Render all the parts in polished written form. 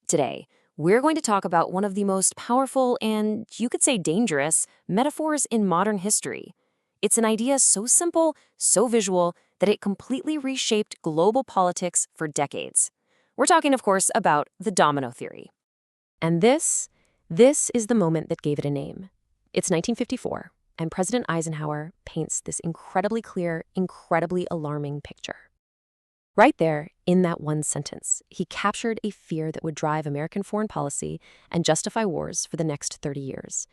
Today, we're going to talk about one of the most powerful and, you could say, dangerous metaphors in modern history. It's an idea so simple, so visual, that it completely reshaped global politics for decades. We're talking, of course, about the Domino Theory. And this is the moment that gave it a name. It's 1954, and President Eisenhower paints this incredibly clear, incredibly alarming picture. Right there, in that one sentence, he captured a fear that would drive American foreign policy and justify wars for the next 30 years.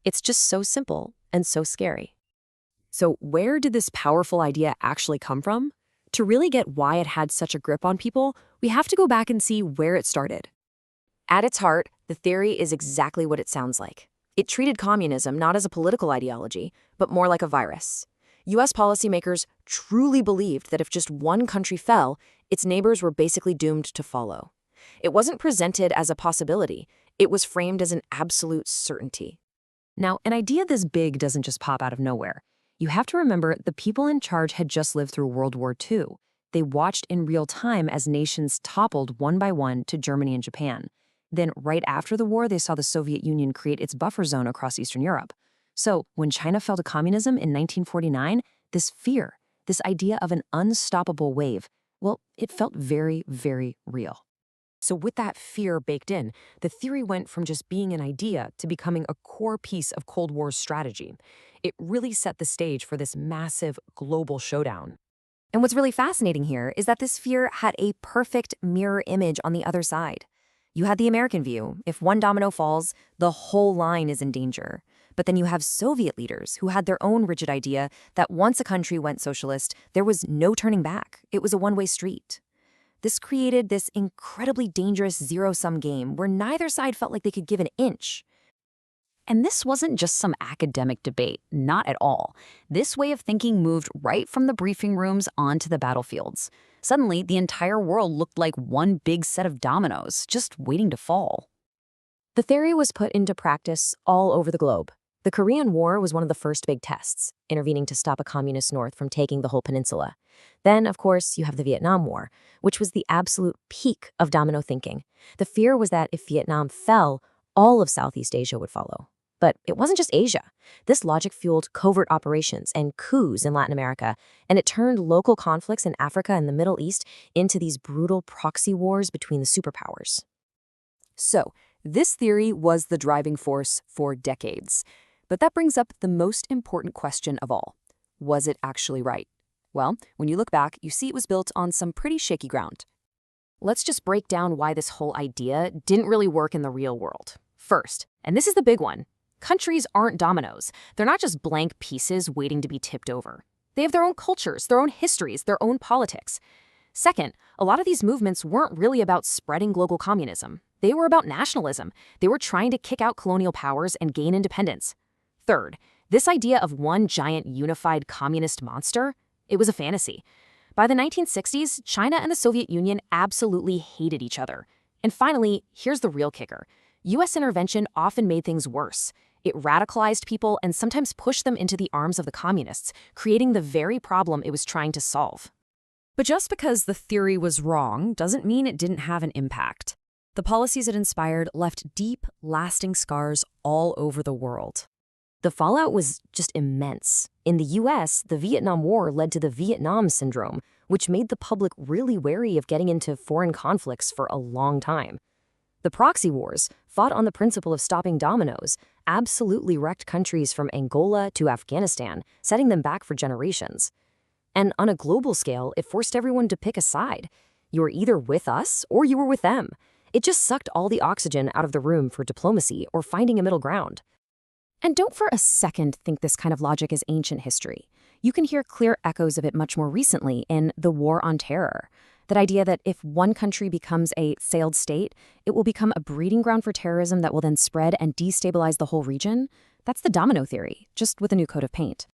It's just so simple and so scary. So where did this powerful idea actually come from? To really get why it had such a grip on people, we have to go back and see where it started. At its heart, the theory is exactly what it sounds like. It treated communism not as a political ideology, but more like a virus. U.S. policymakers truly believed that if just one country fell, its neighbors were basically doomed to follow. It wasn't presented as a possibility, it was framed as an absolute certainty. Now, an idea this big doesn't just pop out of nowhere. You have to remember the people in charge had just lived through World War II. They watched in real time as nations toppled one by one to Germany and Japan. Then, right after the war, they saw the Soviet Union create its buffer zone across Eastern Europe. So, when China fell to communism in 1949, this fear, this idea of an unstoppable wave, well, it felt very, very real. So with that fear baked in, the theory went from just being an idea to becoming a core piece of Cold War's strategy. It really set the stage for this massive global showdown. And what's really fascinating here is that this fear had a perfect mirror image on the other side. You had the American view. If one domino falls, the whole line is in danger. But then you have Soviet leaders who had their own rigid idea that once a country went socialist, there was no turning back. It was a one-way street. This created this incredibly dangerous zero-sum game where neither side felt like they could give an inch. And this wasn't just some academic debate, not at all. This way of thinking moved right from the briefing rooms onto the battlefields. Suddenly, the entire world looked like one big set of dominoes, just waiting to fall. The theory was put into practice all over the globe. The Korean War was one of the first big tests, intervening to stop a communist North from taking the whole peninsula. Then, of course, you have the Vietnam War, which was the absolute peak of domino thinking. The fear was that if Vietnam fell, all of Southeast Asia would follow. But it wasn't just Asia. This logic fueled covert operations and coups in Latin America, and it turned local conflicts in Africa and the Middle East into these brutal proxy wars between the superpowers. So, this theory was the driving force for decades. But that brings up the most important question of all. Was it actually right? Well, when you look back, you see it was built on some pretty shaky ground. Let's just break down why this whole idea didn't really work in the real world. First, and this is the big one, countries aren't dominoes. They're not just blank pieces waiting to be tipped over. They have their own cultures, their own histories, their own politics. Second, a lot of these movements weren't really about spreading global communism. They were about nationalism. They were trying to kick out colonial powers and gain independence. Third, this idea of one giant unified communist monster, it was a fantasy. By the 1960s, China and the Soviet Union absolutely hated each other. And finally, here's the real kicker. U.S. intervention often made things worse. It radicalized people and sometimes pushed them into the arms of the communists, creating the very problem it was trying to solve. But just because the theory was wrong doesn't mean it didn't have an impact. The policies it inspired left deep, lasting scars all over the world. The fallout was just immense. In the U.S., the Vietnam War led to the Vietnam Syndrome, which made the public really wary of getting into foreign conflicts for a long time. The proxy wars, fought on the principle of stopping dominoes, absolutely wrecked countries from Angola to Afghanistan, setting them back for generations. And on a global scale, it forced everyone to pick a side. You were either with us or you were with them. It just sucked all the oxygen out of the room for diplomacy or finding a middle ground. And don't for a second think this kind of logic is ancient history. You can hear clear echoes of it much more recently in the War on Terror. That idea that if one country becomes a failed state, it will become a breeding ground for terrorism that will then spread and destabilize the whole region. That's the domino theory, just with a new coat of paint.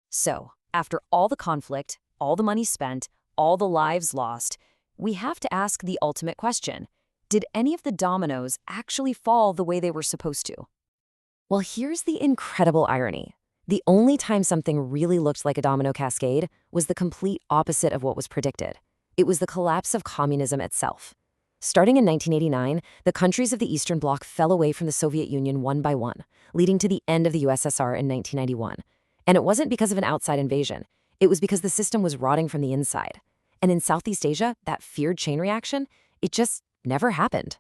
So, after all the conflict, all the money spent, all the lives lost, we have to ask the ultimate question. Did any of the dominoes actually fall the way they were supposed to? Well, here's the incredible irony. The only time something really looked like a domino cascade was the complete opposite of what was predicted. It was the collapse of communism itself. Starting in 1989, the countries of the Eastern Bloc fell away from the Soviet Union one by one, leading to the end of the USSR in 1991. And it wasn't because of an outside invasion. It was because the system was rotting from the inside. And in Southeast Asia, that feared chain reaction, it just never happened.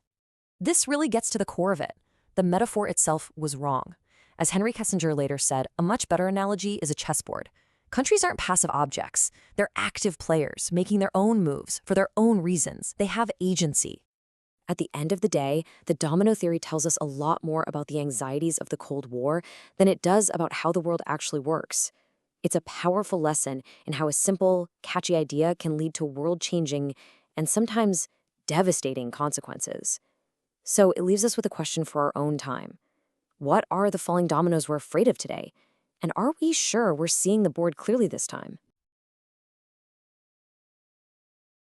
This really gets to the core of it. The metaphor itself was wrong. As Henry Kissinger later said, a much better analogy is a chessboard. Countries aren't passive objects. They're active players, making their own moves for their own reasons. They have agency. At the end of the day, the domino theory tells us a lot more about the anxieties of the Cold War than it does about how the world actually works. It's a powerful lesson in how a simple, catchy idea can lead to world-changing and sometimes devastating consequences. So it leaves us with a question for our own time. What are the falling dominoes we're afraid of today? And are we sure we're seeing the board clearly this time?